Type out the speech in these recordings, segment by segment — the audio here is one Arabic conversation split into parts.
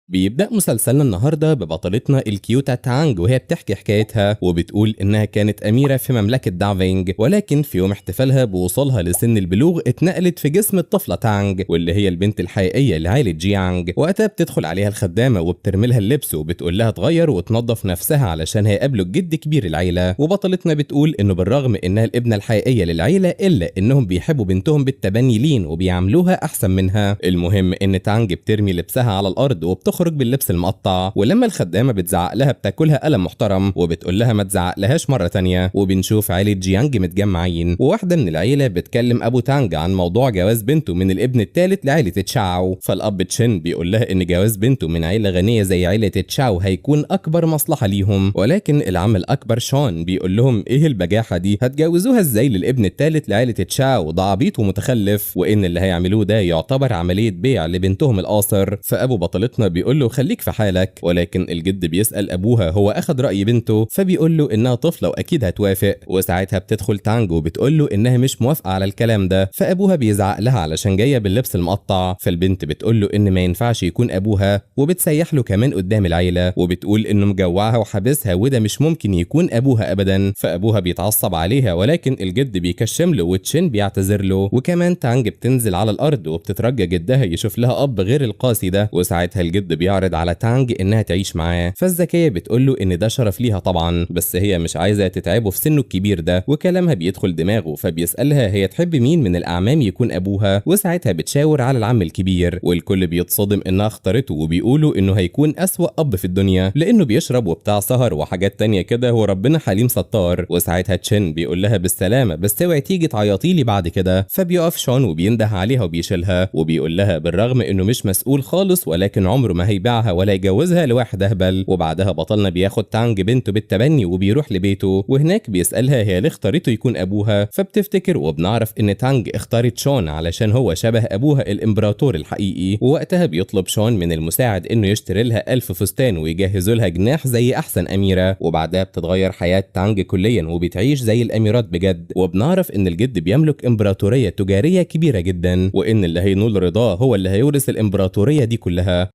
بيبدأ مسلسلنا النهاردة ببطلتنا الكيوتا تانج وهي بتحكي حكايتها وبتقول إنها كانت أميرة في مملكة دافينج، ولكن في يوم احتفالها بوصولها لسن البلوغ اتنقلت في جسم الطفلة تانج واللي هي البنت الحقيقية لعائلة جيانج. وقتها بتدخل عليها الخدامة وبترمي لها اللبس وبتقول لها تغير وتنظف نفسها علشان هيقابلوا الجد كبير العيلة. وبطلتنا بتقول إنه بالرغم إنها الابنة الحقيقية للعيلة إلا إنهم بيحبوا بنتهم بالتبني لين وبيعاملوها أحسن منها. المهم إن تانج بترمي لبسها على الأرض وبتخرج باللبس المقطع، ولما الخدامه بتزعق لها بتاكلها قلم محترم وبتقول لها ما تزعق لهاش مره تانية. وبنشوف عيله جيانج متجمعين وواحده من العيله بتكلم ابو تانج عن موضوع جواز بنته من الابن الثالث لعيله تشاو. فالاب تشين بيقول لها ان جواز بنته من عيله غنيه زي عيله تشاو هيكون اكبر مصلحه ليهم، ولكن العم الاكبر شون بيقول لهم ايه البجاحه دي، هتجوزوها ازاي للابن الثالث لعيله تشاو، ده عبيط ومتخلف، وان اللي هيعملوه ده يعتبر عمليه بيع لبنتهم القاصر. فابو بطلتنا بيقول له خليك في حالك، ولكن الجد بيسأل أبوها هو أخد رأي بنته فبيقول له إنها طفلة وأكيد هتوافق. وساعتها بتدخل تانج وبتقول له إنها مش موافقة على الكلام ده، فأبوها بيزعق لها علشان جاية باللبس المقطع. فالبنت بتقول له إن ما ينفعش يكون أبوها وبتسيح له كمان قدام العيلة وبتقول إنه مجوعها وحابسها وده مش ممكن يكون أبوها أبدا. فأبوها بيتعصب عليها ولكن الجد بيكشم له وتشين بيعتذر له. وكمان تانج بتنزل على الأرض وبتترجى جدها يشوف لها أب غير القاسي ده. وساعتها الجد بيعرض على تانج انها تعيش معاه، فالذكيه بتقول له ان ده شرف ليها طبعا، بس هي مش عايزه تتعبه في سنه الكبير ده. وكلامها بيدخل دماغه فبيسالها هي تحب مين من الاعمام يكون ابوها، وساعتها بتشاور على العم الكبير والكل بيتصدم انها اختارته وبيقولوا انه هيكون اسوأ اب في الدنيا لانه بيشرب وبتاع سهر وحاجات تانية كده وربنا حليم ستار. وساعتها تشين بيقول لها بالسلامه بس اوعي تيجي تعيطي لي بعد كده. فبيقف شون وبينده عليها وبيشيلها وبيقول لها بالرغم انه مش مسؤول خالص ولكن عمره ما هيبيعها ولا يجوزها لواحد اهبل. وبعدها بطلنا بياخد تانج بنته بالتبني وبيروح لبيته وهناك بيسألها هي ليه اختارته يكون ابوها، فبتفتكر وبنعرف ان تانج اختارت شون علشان هو شبه ابوها الامبراطور الحقيقي. ووقتها بيطلب شون من المساعد انه يشتري لها 1000 فستان ويجهزوا لها جناح زي احسن اميره. وبعدها بتتغير حياه تانج كليا وبتعيش زي الاميرات بجد. وبنعرف ان الجد بيملك امبراطوريه تجاريه كبيره جدا وان اللي هينول رضاه هو اللي هيورث الامبراطوريه دي كلها.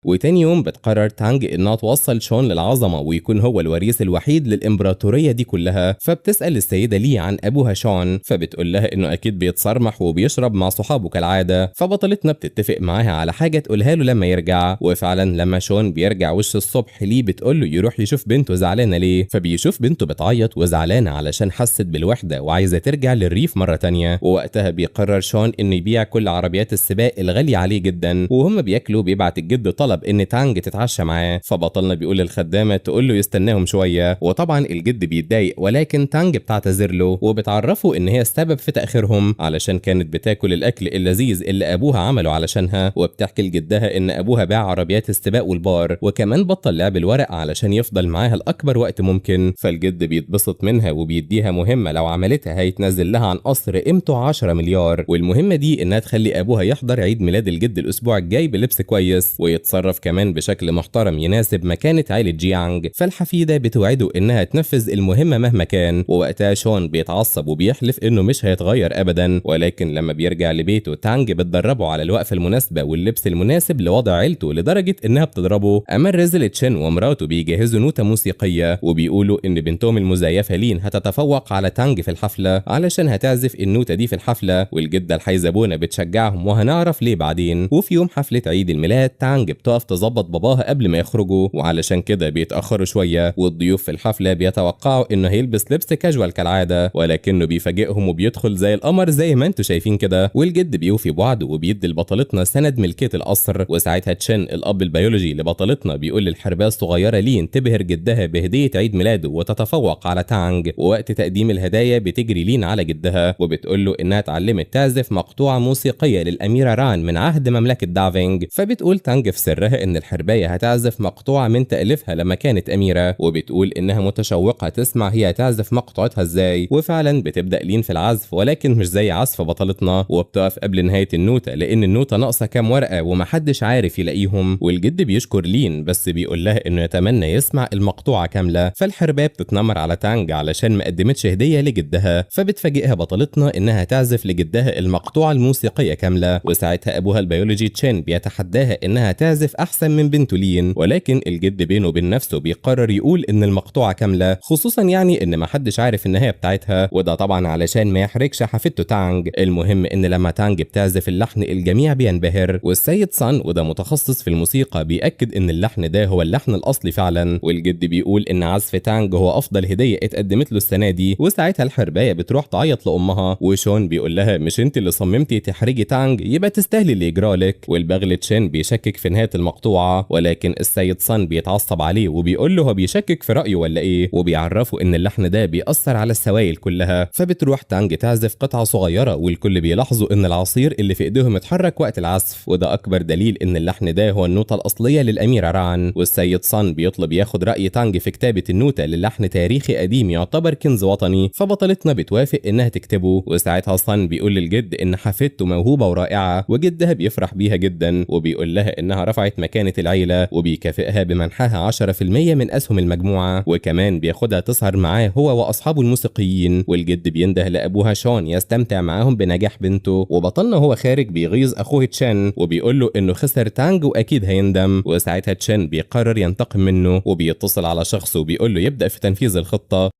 وتاني يوم بتقرر تانج انها توصل شون للعظمه ويكون هو الوريث الوحيد للامبراطوريه دي كلها. فبتسال السيده لي عن ابوها شون فبتقول لها انه اكيد بيتصرمح وبيشرب مع صحابه كالعاده. فبطلتنا بتتفق معاها على حاجه تقولها له لما يرجع. وفعلا لما شون بيرجع وش الصبح لي بتقول له يروح يشوف بنته زعلانه ليه. فبيشوف بنته بتعيط وزعلانه علشان حست بالوحده وعايزه ترجع للريف مره تانية. ووقتها بيقرر شون انه يبيع كل عربيات السباق الغاليه عليه جدا. وهم بياكلوا بيبعت الجد طلب ان تانج تتعشى معاه. فبطلنا بيقول للخدامه تقول له يستناهم شويه. وطبعا الجد بيتضايق ولكن تانج بتعتذر له وبتعرفه ان هي السبب في تاخيرهم علشان كانت بتاكل الاكل اللذيذ اللي ابوها عمله علشانها. وبتحكي لجدها ان ابوها باع عربيات السباق والبار وكمان بطل لعب الورق علشان يفضل معاها لاكبر وقت ممكن. فالجد بيتبسط منها وبيديها مهمه لو عملتها هيتنزل لها عن قصر قيمته 10 مليار. والمهمه دي انها تخلي ابوها يحضر عيد ميلاد الجد الاسبوع الجاي بلبس كويس ويتصرف كمان بشكل محترم يناسب مكانة عائلة جيانج. فالحفيدة بتوعده انها تنفذ المهمة مهما كان. ووقتها شون بيتعصب وبيحلف انه مش هيتغير ابدا، ولكن لما بيرجع لبيته تانج بتدربه على الوقفة المناسبة واللبس المناسب لوضع عيلته لدرجة انها بتضربه. اما الرزل تشين ومراته بيجهزوا نوتة موسيقية وبيقولوا ان بنتهم المزيفة لين هتتفوق على تانج في الحفلة علشان هتعزف النوتة دي في الحفلة. والجدة الحيزبونة بتشجعهم وهنعرف ليه بعدين. وفي يوم حفلة عيد الميلاد تانج بتقف تظبط باباها قبل ما يخرجوا وعلشان كده بيتأخروا شوية. والضيوف في الحفلة بيتوقعوا انه هيلبس لبس كاجوال كالعادة ولكنه بيفاجئهم وبيدخل زي القمر زي ما انتوا شايفين كده. والجد بيوفي بوعده وبيدي لبطلتنا سند ملكية القصر. وساعتها تشين الاب البيولوجي لبطلتنا بيقول للحرباية الصغيرة لين تبهر جدها بهدية عيد ميلاده وتتفوق على تانج. ووقت تقديم الهدايا بتجري لين على جدها وبتقول له انها اتعلمت تعزف مقطوعة موسيقية للأميرة ران من عهد مملكة دافينج. فبتقول تانج في سرها ان الحرباية هتعزف مقطوعة من تأليفها لما كانت أميرة وبتقول إنها متشوقة تسمع هي هتعزف مقطوعتها إزاي. وفعلا بتبدأ لين في العزف ولكن مش زي عزف بطلتنا وبتقف قبل نهاية النوتة لأن النوتة ناقصة كام ورقة ومحدش عارف يلاقيهم. والجد بيشكر لين بس بيقول لها إنه يتمنى يسمع المقطوعة كاملة. فالحرباية بتتنمر على تانج علشان ما قدمتش هدية لجدها. فبتفاجئها بطلتنا إنها تعزف لجدها المقطوعة الموسيقية كاملة. وساعتها أبوها البيولوجي تشين بيتحداها إنها تعزف تعزف احسن من بنته لين، ولكن الجد بينه وبين نفسه بيقرر يقول ان المقطوعه كامله، خصوصا يعني ان محدش عارف النهايه بتاعتها، وده طبعا علشان ما يحرجش حفيدته تانج. المهم ان لما تانج بتعزف اللحن الجميع بينبهر، والسيد سان وده متخصص في الموسيقى بيأكد ان اللحن ده هو اللحن الاصلي فعلا، والجد بيقول ان عزف تانج هو افضل هديه اتقدمت له السنه دي. وساعتها الحربايه بتروح تعيط لامها، وشون بيقول لها مش انت اللي صممتي تحرجي تانج، يبقى تستاهلي اللي يجرالك. والبغل تشين بيشكك في نهايه المقطوعه، ولكن السيد سان بيتعصب عليه وبيقول له هو بيشكك في رايه ولا ايه، وبيعرفه ان اللحن ده بيأثر على السوائل كلها. فبتروح تانج تعزف قطعه صغيره، والكل بيلاحظوا ان العصير اللي في ايديهم اتحرك وقت العزف، وده اكبر دليل ان اللحن ده هو النوتة الاصليه للاميره ران. والسيد سان بيطلب ياخد راي تانج في كتابه النوتة للحن تاريخي قديم يعتبر كنز وطني، فبطلتنا بتوافق انها تكتبه. وساعتها سان بيقول للجد ان حفيدته موهوبه ورائعه، وجدها بيفرح بيها جدا، وبيقول لها انها رفعت مكانه العيله، وبيكافئها بمنحها 10% من اسهم المجموعه، وكمان بياخدها تسهر معاه هو واصحابه الموسيقيين. والجد بينده لابوها شون يستمتع معاهم بنجاح بنته، وبطلنا هو خارج بيغيظ اخوه تشان وبيقول له انه خسر تانج واكيد هيندم. وساعتها تشان بيقرر ينتقم منه، وبيتصل على شخصه وبيقول له يبدا في تنفيذ الخطه.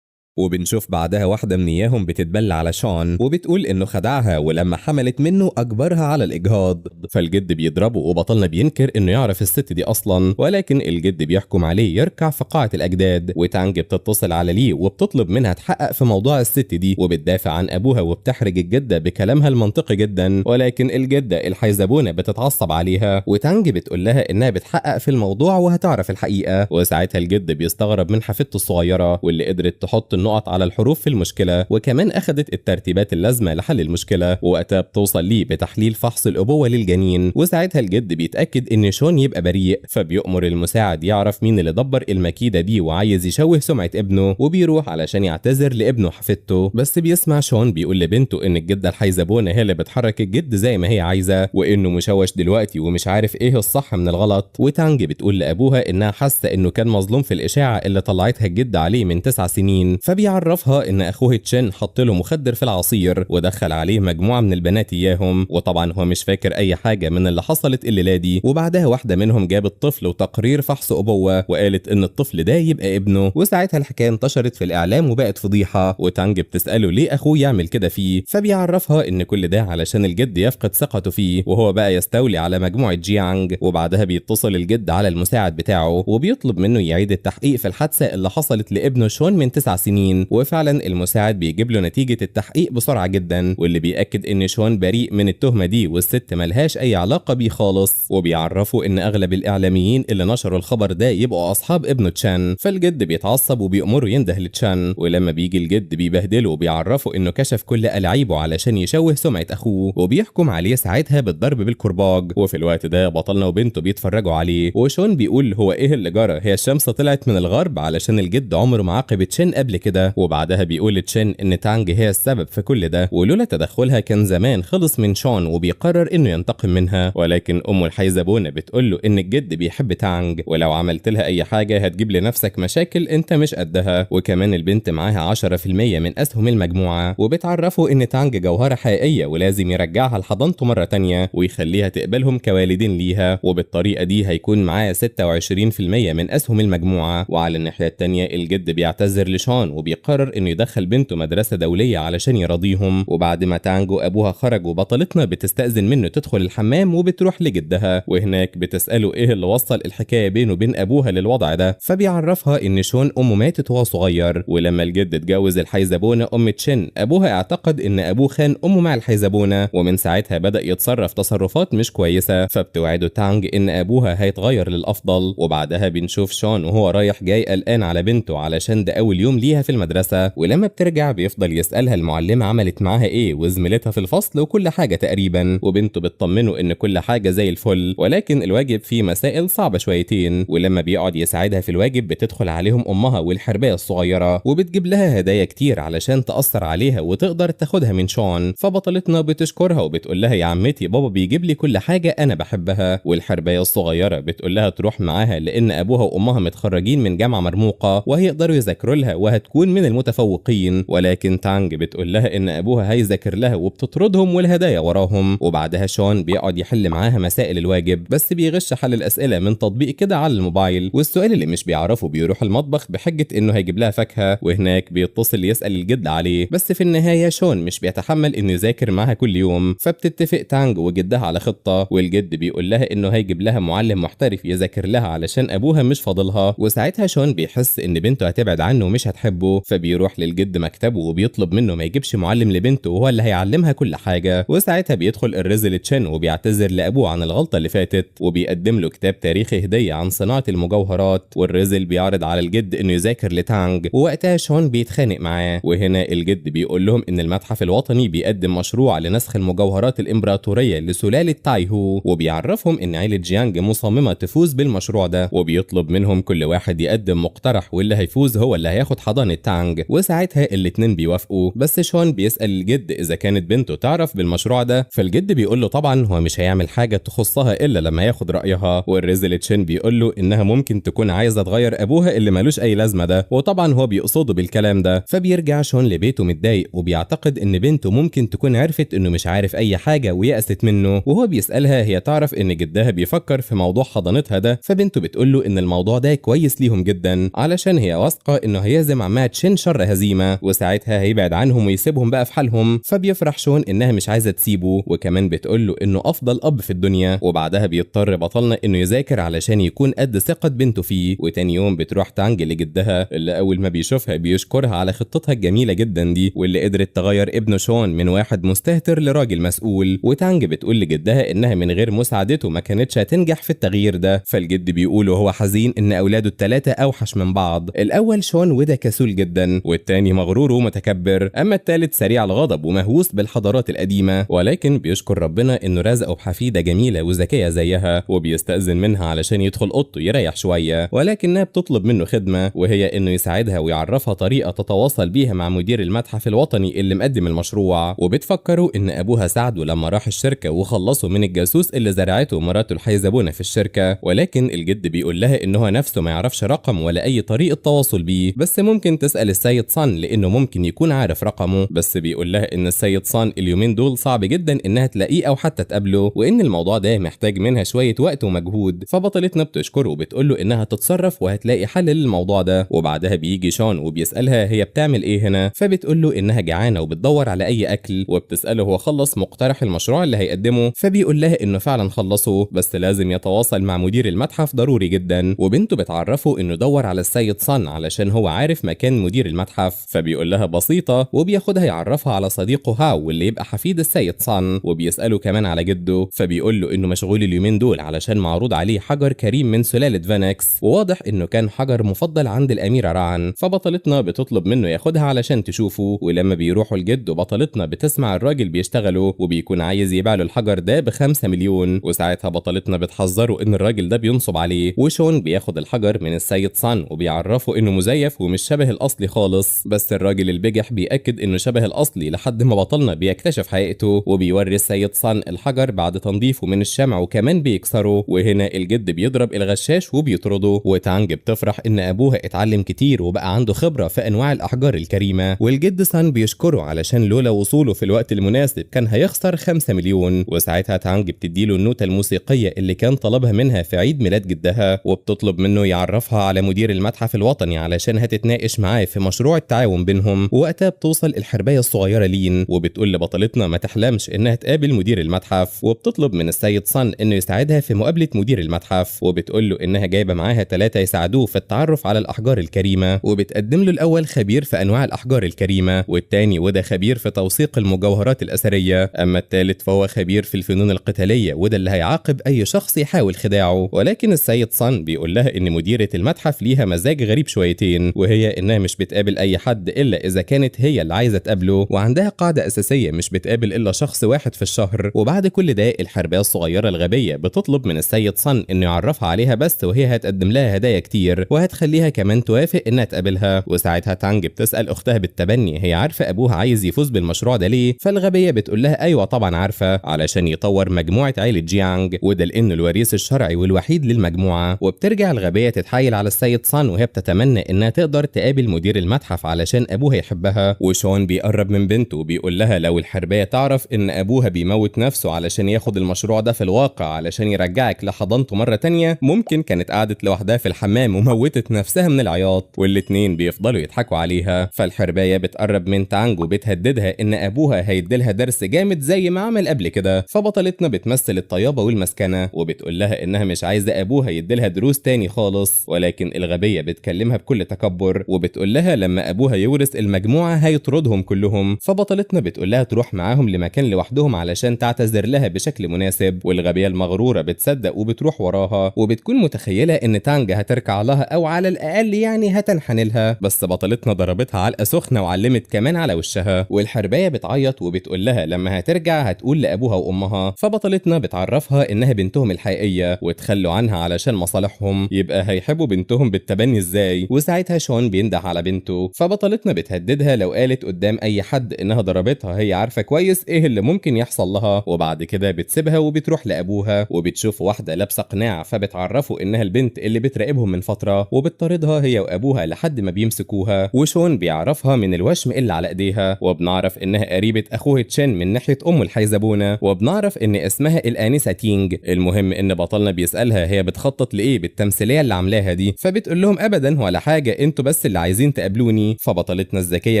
وبنشوف بعدها واحدة من إياهم بتتبلى على شون وبتقول إنه خدعها، ولما حملت منه أجبرها على الإجهاض. فالجد بيضربه، وبطلنا بينكر إنه يعرف الست دي أصلا، ولكن الجد بيحكم عليه يركع في قاعة الأجداد. وتانج بتتصل على لي وبتطلب منها تحقق في موضوع الست دي، وبتدافع عن أبوها وبتحرج الجدة بكلامها المنطقي جدا، ولكن الجدة الحيزبونة بتتعصب عليها، وتانج بتقول لها إنها بتحقق في الموضوع وهتعرف الحقيقة. وساعتها الجد بيستغرب من حفيدته الصغيرة واللي قدرت تحط النقط على الحروف في المشكلة، وكمان أخدت الترتيبات اللازمة لحل المشكلة. وقتها بتوصل ليه بتحليل فحص الأبوة للجنين، وساعتها الجد بيتأكد إن شون يبقى بريء، فبيأمر المساعد يعرف مين اللي دبر المكيدة دي وعايز يشوه سمعة ابنه، وبيروح علشان يعتذر لابنه وحفيدته. بس بيسمع شون بيقول لبنته إن الجدة الحيزبونة هي اللي بتحرك الجد زي ما هي عايزة، وإنه مشوش دلوقتي ومش عارف إيه الصح من الغلط. وتانج بتقول لأبوها إنها حاسة إنه كان مظلوم في الإشاعة اللي طلعتها الجدة عليه من 9 سنين، فبيعرفها ان اخوه تشين حط له مخدر في العصير ودخل عليه مجموعه من البنات اياهم، وطبعا هو مش فاكر اي حاجه من اللي حصلت الليله دي. وبعدها واحده منهم جابت طفل وتقرير فحص ابوه، وقالت ان الطفل ده يبقى ابنه، وساعتها الحكايه انتشرت في الاعلام وبقت فضيحه. وتانج بتساله ليه اخوه يعمل كده فيه، فبيعرفها ان كل ده علشان الجد يفقد ثقته فيه وهو بقى يستولي على مجموعه جيانج. وبعدها بيتصل الجد على المساعد بتاعه وبيطلب منه يعيد التحقيق في الحادثه اللي حصلت لابنه شون من 9 سنين، وفعلا المساعد بيجيب له نتيجة التحقيق بسرعة جدا، واللي بيأكد ان شون بريء من التهمة دي والست ملهاش اي علاقة بيه خالص. وبيعرفوا ان اغلب الاعلاميين اللي نشروا الخبر ده يبقوا اصحاب ابنه تشان، فالجد بيتعصب وبيأمره ينده لتشان، ولما بيجي الجد بيبهدله وبيعرفه انه كشف كل ألاعيبه علشان يشوه سمعة اخوه، وبيحكم عليه ساعتها بالضرب بالكرباج. وفي الوقت ده بطلنا وبنته بيتفرجوا عليه، وشون بيقول هو ايه اللي جرى، هي الشمس طلعت من الغرب، علشان الجد عمره ما عاقب تشين قبل كده. وبعدها بيقول تشين ان تانج هي السبب في كل ده، ولولا تدخلها كان زمان خلص من شون، وبيقرر انه ينتقم منها. ولكن ام الحيزبونه بتقول له ان الجد بيحب تانج، ولو عملت لها اي حاجه هتجيب لنفسك مشاكل انت مش قدها. وكمان البنت معاها 10% من اسهم المجموعه، وبتعرفه ان تانج جوهره حقيقيه ولازم يرجعها لحضانته مره تانية ويخليها تقبلهم كوالدين ليها، وبالطريقه دي هيكون معاه 26% من اسهم المجموعه. وعلى الناحيه التانية الجد بيعتذر لشون وبيقرر انه يدخل بنته مدرسة دولية علشان يراضيهم. وبعد ما تانج وابوها خرجوا بطلتنا بتستأذن منه تدخل الحمام، وبتروح لجدها وهناك بتسأله ايه اللي وصل الحكاية بينه وبين ابوها للوضع ده، فبيعرفها ان شون امه ماتت وهو صغير، ولما الجد اتجوز الحيزبونة ام تشين ابوها اعتقد ان ابوه خان امه مع الحيزبونة، ومن ساعتها بدأ يتصرف تصرفات مش كويسة، فبتوعده تانج ان ابوها هيتغير للافضل. وبعدها بنشوف شون وهو رايح جاي قلقان على بنته علشان ده اول يوم ليها في المدرسة، ولما بترجع بيفضل يسألها المعلمة عملت معاها ايه وزميلتها في الفصل وكل حاجة تقريبا، وبنته بتطمنه ان كل حاجة زي الفل، ولكن الواجب فيه مسائل صعبة شويتين. ولما بيقعد يساعدها في الواجب بتدخل عليهم امها والحرباية الصغيرة وبتجيب لها هدايا كتير علشان تأثر عليها وتقدر تاخدها من شون، فبطلتنا بتشكرها وبتقول لها يا عمتي بابا بيجيب لي كل حاجة انا بحبها. والحرباية الصغيرة بتقول لها تروح معاها لان ابوها وامها متخرجين من جامعة مرموقة وهيقدروا يذاكروا لها وهتكون تكون من المتفوقين، ولكن تانج بتقول لها ان ابوها هيذاكر لها وبتطردهم والهدايا وراهم. وبعدها شون بيقعد يحل معاها مسائل الواجب، بس بيغش حل الاسئله من تطبيق كده على الموبايل، والسؤال اللي مش بيعرفه بيروح المطبخ بحجه انه هيجيب لها فاكهه، وهناك بيتصل يسال الجد عليه. بس في النهايه شون مش بيتحمل انه يذاكر معاها كل يوم، فبتتفق تانج وجدها على خطه، والجد بيقول لها انه هيجيب لها معلم محترف يذاكر لها علشان ابوها مش فاضلها. وساعتها شون بيحس ان بنته هتبعد عنه ومش هتحبه، فبيروح للجد مكتبه وبيطلب منه ما يجيبش معلم لبنته وهو اللي هيعلمها كل حاجه. وساعتها بيدخل الرزل تشين وبيعتذر لابوه عن الغلطه اللي فاتت، وبيقدم له كتاب تاريخي هديه عن صناعه المجوهرات. والرزل بيعرض على الجد انه يذاكر لتانج، ووقتها شون بيتخانق معاه. وهنا الجد بيقول لهم ان المتحف الوطني بيقدم مشروع لنسخ المجوهرات الامبراطوريه لسلاله تايهو، وبيعرفهم ان عيله جيانج مصممه تفوز بالمشروع ده، وبيطلب منهم كل واحد يقدم مقترح، واللي هيفوز هو اللي هياخد حضانه تانج. وساعتها الاتنين بيوافقوا، بس شون بيسال الجد اذا كانت بنته تعرف بالمشروع ده، فالجد بيقول له طبعا هو مش هيعمل حاجه تخصها الا لما ياخد رايها. والرزل تشين بيقول له انها ممكن تكون عايزه تغير ابوها اللي مالوش اي لازمه ده، وطبعا هو بيقصده بالكلام ده. فبيرجع شون لبيته متضايق، وبيعتقد ان بنته ممكن تكون عرفت انه مش عارف اي حاجه ويأست منه. وهو بيسالها هي تعرف ان جدها بيفكر في موضوع حضانتها ده، فبنته بتقول له ان الموضوع ده كويس ليهم جدا علشان هي واثقه انه هيهزم عمها تشين شر هزيمه، وساعتها هيبعد عنهم ويسيبهم بقى في حالهم. فبيفرح شون انها مش عايزه تسيبه، وكمان بتقول له انه افضل اب في الدنيا. وبعدها بيضطر بطلنا انه يذاكر علشان يكون قد ثقه بنته فيه. وتاني يوم بتروح تانج لجدها، اللي اول ما بيشوفها بيشكرها على خطتها الجميله جدا دي، واللي قدرت تغير ابنه شون من واحد مستهتر لراجل مسؤول. وتانج بتقول لجدها انها من غير مساعدته ما كانتش هتنجح في التغيير ده. فالجد بيقول وهو حزين ان اولاده الثلاثه اوحش من بعض، الاول شون وده كسول جدا، والتاني مغرور ومتكبر، اما الثالث سريع الغضب ومهووس بالحضارات القديمه، ولكن بيشكر ربنا انه رزقه بحفيده جميله وذكيه زيها. وبيستأذن منها علشان يدخل اوضته يريح شويه، ولكنها بتطلب منه خدمه، وهي انه يساعدها ويعرفها طريقه تتواصل بيها مع مدير المتحف الوطني اللي مقدم المشروع. وبتفكروا ان ابوها ساعده لما راح الشركه وخلصوا من الجاسوس اللي زرعته مراته الحيزبونه في الشركه، ولكن الجد بيقول لها ان هو نفسه ما يعرفش رقم ولا اي طريقه تواصل بيه، بس ممكن تسال السيد صن لانه ممكن يكون عارف رقمه. بس بيقول لها ان السيد صن اليومين دول صعب جدا انها تلاقيه او حتى تقابله، وان الموضوع ده محتاج منها شويه وقت ومجهود. فبطلتنا بتشكره وبتقول له انها تتصرف وهتلاقي حل للموضوع ده. وبعدها بيجي شون وبيسالها هي بتعمل ايه هنا، فبتقول له انها جعانه وبتدور على اي اكل، وبتساله هو خلص مقترح المشروع اللي هيقدمه، فبيقول لها انه فعلا خلصه بس لازم يتواصل مع مدير المتحف ضروري جدا. وبنته بتعرفه انه دور على السيد صن علشان هو عارف مكان مدير المتحف، فبيقول لها بسيطه، وبياخدها يعرفها على صديقه هاو واللي يبقى حفيد السيد صن، وبيساله كمان على جده، فبيقول له انه مشغول اليومين دول علشان معروض عليه حجر كريم من سلاله فانكس، وواضح انه كان حجر مفضل عند الاميره رعن. فبطلتنا بتطلب منه ياخدها علشان تشوفه، ولما بيروحوا الجد بطلتنا بتسمع الراجل بيشتغله وبيكون عايز يبيع له الحجر ده ب5 مليون، وساعتها بطلتنا بتحذره ان الراجل ده بينصب عليه. وشون بياخد الحجر من السيد صن وبيعرفه انه مزيف ومش شبه الاصلي خالص، بس الراجل البجح بيأكد انه شبه الاصلي لحد ما بطلنا بيكتشف حقيقته، وبيوري السيد صن الحجر بعد تنظيفه من الشمع وكمان بيكسره. وهنا الجد بيضرب الغشاش وبيطرده، وتانج بتفرح ان ابوها اتعلم كتير وبقى عنده خبره في انواع الاحجار الكريمه، والجد صن بيشكره علشان لولا وصوله في الوقت المناسب كان هيخسر 5 مليون. وساعتها تانج بتديله النوتة الموسيقيه اللي كان طلبها منها في عيد ميلاد جدها، وبتطلب منه يعرفها على مدير المتحف الوطني علشان هتتناقش معاه في مشروع التعاون بينهم. وقتها بتوصل الحربايه الصغيره لين وبتقول لبطلتنا ما تحلمش انها تقابل مدير المتحف، وبتطلب من السيد صن انه يساعدها في مقابله مدير المتحف، وبتقول له انها جايبه معاها 3 يساعدوه في التعرف على الاحجار الكريمه، وبتقدم له الاول خبير في انواع الاحجار الكريمه، والتاني وده خبير في توثيق المجوهرات الاثريه، اما الثالث فهو خبير في الفنون القتاليه وده اللي هيعاقب اي شخص يحاول خداعه. ولكن السيد صن بيقول لها ان مديره المتحف ليها مزاج غريب شويتين، وهي انها مش بتقابل اي حد الا اذا كانت هي اللي عايزه تقابله، وعندها قاعده اساسيه مش بتقابل الا شخص واحد في الشهر. وبعد كل ده الحربايه الصغيره الغبيه بتطلب من السيد صن انه يعرفها عليها بس، وهي هتقدم لها هدايا كتير وهتخليها كمان توافق انها تقابلها. وساعتها تانج بتسال اختها بالتبني هي عارفه ابوها عايز يفوز بالمشروع ده ليه، فالغبيه بتقول لها ايوه طبعا عارفه، علشان يطور مجموعه عائله جيانج، وده لانه الوريث الشرعي والوحيد للمجموعه. وبترجع الغبيه تتحايل على السيد صن وهي بتتمنى انها تقدر تقابل لمدير المتحف علشان ابوها يحبها، وشون بيقرب من بنته وبيقول لها لو الحرباية تعرف ان ابوها بيموت نفسه علشان ياخد المشروع ده في الواقع علشان يرجعك لحضانته مرة تانية، ممكن كانت قعدت لوحدها في الحمام وموتت نفسها من العياط. والاتنين بيفضلوا يضحكوا عليها. فالحرباية بتقرب من تانج وبتهددها ان ابوها هيديلها درس جامد زي ما عمل قبل كده. فبطلتنا بتمثل الطيابة والمسكنة وبتقول لها انها مش عايزة ابوها يديلها دروس تاني خالص، ولكن الغبية بتكلمها بكل تكبر وبتقول لها لما ابوها يورث المجموعة هيطردهم كلهم. فبطلتنا بتقول لها تروح معاهم لمكان لوحدهم علشان تعتذر لها بشكل مناسب، والغبية المغرورة بتصدق وبتروح وراها وبتكون متخيلة ان تانج هتركع لها او على الاقل يعني هتنحني لها، بس بطلتنا ضربتها علقة سخنة وعلمت كمان على وشها. والحرباية بتعيط وبتقول لها لما هترجع هتقول لابوها وامها. فبطلتنا بتعرفها انها بنتهم الحقيقية وتخلوا عنها علشان مصالحهم، يبقى هيحبوا بنتهم بالتبني ازاي؟ وساعتها شون بينده على بنته. فبطلتنا بتهددها لو قالت قدام اي حد انها ضربتها هي عارفة كويس ايه اللي ممكن يحصل لها. وبعد كده بتسيبها وبتروح لابوها وبتشوف واحدة لابسة قناع فبتعرفه انها البنت اللي بتراقبهم من فترة وبتطاردها هي وابوها لحد ما بيمسكوها. وشون بيعرفها من الوشم اللي على ايديها، وبنعرف انها قريبة اخوه تشين من ناحية امه الحيزبونة، وبنعرف ان اسمها الانسة تينج. المهم ان بطلنا بيسألها هي بتخطط لايه بالتمثيلية اللي عاملاها دي، فبتقول لهم ابدا ولا حاجة، انتوا بس اللي عايزين تقابلوني. فبطلتنا الذكية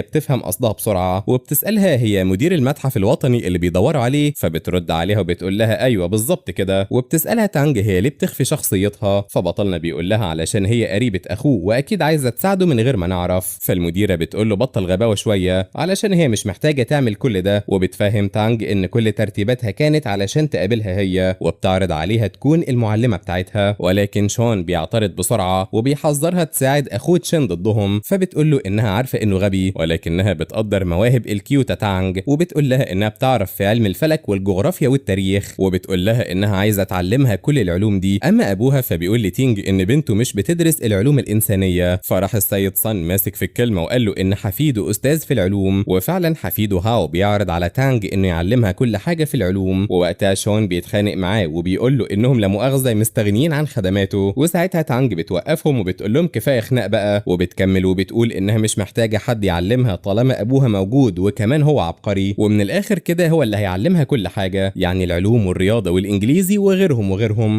بتفهم قصدها بسرعة وبتسألها هي مدير المتحف الوطني اللي بيدوروا عليه، فبترد عليها وبتقول لها ايوه بالظبط كده. وبتسألها تانج هي ليه بتخفي شخصيتها، فبطلنا بيقول لها علشان هي قريبة اخوه واكيد عايزة تساعده من غير ما نعرف. فالمديرة بتقول له بطل غباوة شوية علشان هي مش محتاجة تعمل كل ده، وبتفهم تانج ان كل ترتيباتها كانت علشان تقابلها هي، وبتعرض عليها تكون المعلمة بتاعتها. ولكن شون بيعترض بسرعة وبيحذرها تساعد اخوه تشين ضدهم. فبتقول له انها عارفة انه غبي ولكنها بتقدر مواهب الكيوتا تانج، وبتقول لها انها بتعرف في علم الفلك والجغرافيا والتاريخ، وبتقول لها انها عايزة تعلمها كل العلوم دي. اما ابوها فبيقول لتينج ان بنته مش بتدرس العلوم الانسانية. فراح السيد صن ماسك في الكلمة وقال له ان حفيده استاذ في العلوم، وفعلا حفيده هاو بيعرض على تانج انه يعلمها كل حاجة في العلوم. ووقتها شون بيتخانق معاه وبيقول له انهم لا مؤاخذة مستغنيين عن خدماته. وساعتها تانج بتوقفهم وبتقول لهم كفاية خناق بقى، وبتكمل وبتقول انها مش محتاجة حد يعلمها طالما ابوها موجود وكمان هو عبقري، ومن الاخر كده هو اللي هيعلمها كل حاجة، يعني العلوم والرياضة والانجليزي وغيرهم.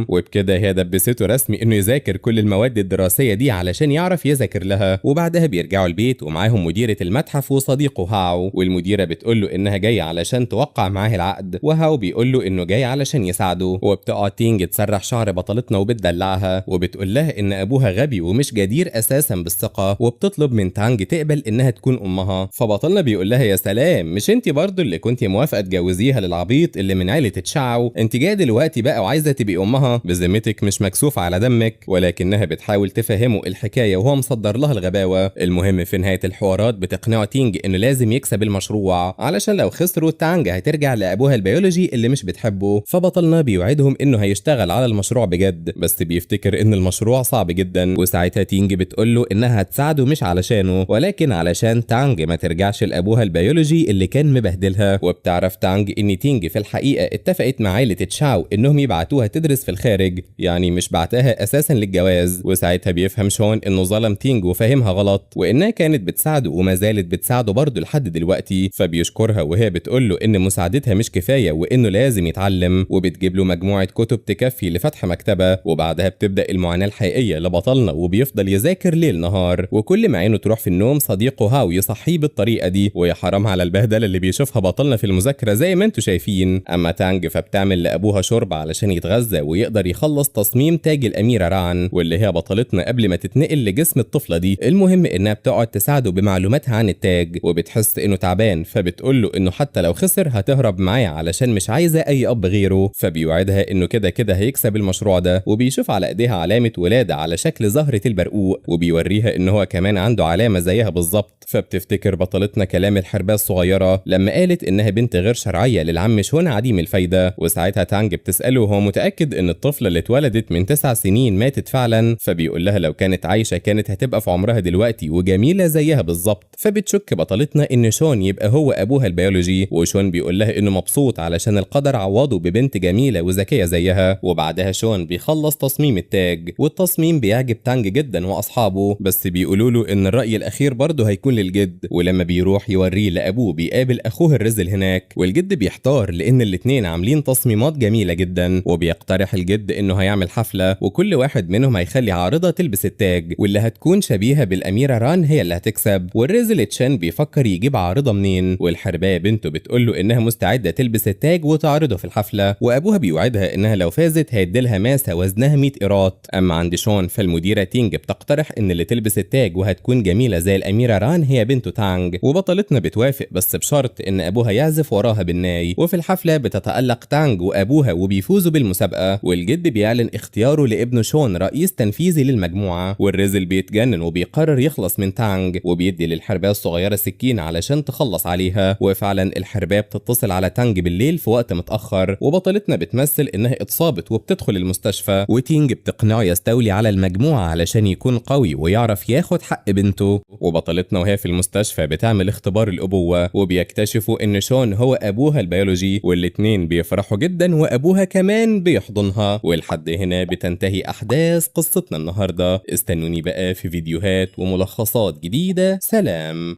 وبكده هي دبسته رسمي انه يذاكر كل المواد الدراسية دي علشان يعرف يذاكر لها. وبعدها بيرجعوا البيت ومعاهم مديرة المتحف وصديقه هاو، والمديرة بتقول له انها جاية علشان توقع معاه العقد، وهاو بيقول له انه جاي علشان يساعده. وبتقعد تينج تسرح شعر بطلتنا وبتدلعها وبتقول لها ان ابوها غبي ومش جدير اساسا بالثقة، وبتطلب من تانج تقبل انها تكون امها. فبطلنا بيقول لها يا سلام، مش انت برضو اللي كنتي موافقة تجوزيها للعبيط اللي من عيلة تشاو؟ انت جايه دلوقتي بقى وعايزة تبقي امها؟ بذمتك مش مكسوف على دمك؟ ولكنها بتحاول تفهمه الحكاية وهو مصدر لها الغباوة. المهم في نهاية الحوارات بتقنعه تينج انه لازم يكسب المشروع علشان لو خسروا تانج هترجع لابوها البيولوجي اللي مش بتحبه. فبطلنا بيوعدهم انه هيشتغل على المشروع بجد، بس بيفتكر ان المشروع صعب جدا. وساعتها تينج بتقول له انها هتساعده مش علشانه ولكن علشان تانج ما ترجعش لابوها البيولوجي اللي كان مبهدلها. وبتعرف تانج ان تينج في الحقيقة اتفقت مع عائلة تشاو انهم يبعتوها تدرس في الخارج، يعني مش بعتها اساسا للجواز. وساعتها بيفهم شون انه ظلم تينج وفاهمها غلط، وانها كانت بتساعده وما زالت بتساعده برضه لحد دلوقتي. فبيشكرها وهي بتقول له ان مساعدتها مش كفاية وانه لازم يتعلم، وبتجيب له مجموعة كتب تكفي لفتح مكتبة. وبعدها بتبدأ المعاناة الحقيقية لبطلنا وبيفضل يذاكر ليل نهار، وكل ما عينه تروح في النوم صديقه هاو يصحيه بالطريقة دي، ويا حرام على البهدلة اللي بيشوفها بطلنا في المذاكرة زي ما انتوا شايفين. اما تانج فبتعمل لابوها شوربة علشان يتغذى ويقدر يخلص تصميم تاج الاميرة رعن، واللي هي بطلتنا قبل ما تتنقل لجسم الطفلة دي. المهم انها بتقعد تساعده بمعلوماتها عن التاج، وبتحس انه تعبان فبتقول له انه حتى لو خسر هتهرب معاه علشان مش عايزة اي اب غيره. فبيوعدها انه كده كده هيكسب المشروع ده، وبيشوف على ايديها علامة ولادة على شكل زهرة البرقوق، وبيوريها ان هو كمان عنده علامة زيها بالظبط. فبتفتكر بطلتنا كلام الحرباية الصغيرة لما قالت انها بنت غير شرعية للعم شون عديم الفايدة. وساعتها تانج بتسأله هو متأكد ان الطفلة اللي اتولدت من 9 سنين ماتت فعلا؟ فبيقول لها لو كانت عايشة كانت هتبقى في عمرها دلوقتي وجميلة زيها بالظبط. فبتشك بطلتنا ان شون يبقى هو ابوها البيولوجي، وشون بيقول لها انه مبسوط علشان القدر عوضه ببنت جميلة وذكية زيها. وبعدها شون بيخلص تصميم التاج، والتصميم بيعجب تانج جدا واصحابه، بس بيقولوا له ان الرأي الاخير برضه هيكون للجد، ولما بيروح يوريه لابوه بيقابل اخوه الرزل هناك، والجد بيحتار لان الاتنين عاملين تصميمات جميلة جدا، وبيقترح الجد انه هيعمل حفلة وكل واحد منهم هيخلي عارضة تلبس التاج، واللي هتكون شبيهة بالاميرة ران هي اللي هتكسب. والرزل تشان بيفكر يجيب عارضة منين، والحرباية بنته بتقول له انها مستعدة تلبس التاج وتعرضه في الحفلة، وابوها بيوعدها انها لو فازت هيديلها ماسة وزنها 100 قيراط. اما عند شون فالمديرة تينج بتقترح ان اللي تلبس التاج وهتكون جميلة زي الاميرة ران هي بنته تانج، وبطلتنا بتوافق بس بشرط ان ابوها يعزف وراها بالناي. وفي الحفلة بتتألق تانج وابوها وبيفوزوا بالمسابقة، والجد بيعلن اختياره لابنه شون رئيس تنفيذي للمجموعة، والرزل بيتجنن وبيقرر يخلص من تانج، وبيدي للحرباية الصغيرة سكينة علشان تخلص عليها. وفعلا الحرباية بتتصل على تانج بالليل في وقت متأخر، وبطلتنا بتمثل انها اتصابت وبتدخل المستشفى، وتينج بتقنعه يستولي على المجموعة علشان يكون قوي ويعرف ياخد حق بنته. وبطلتنا وهي في المستشفى بتعمل اختبار الأبوة، وبيكتشفوا ان شون هو ابوها البيولوجي، والاتنين بيفرحوا جدا وابوها كمان بيحضنها. ولحد هنا بتنتهي احداث قصتنا النهاردة. استنوني بقى في فيديوهات وملخصات جديدة. سلام.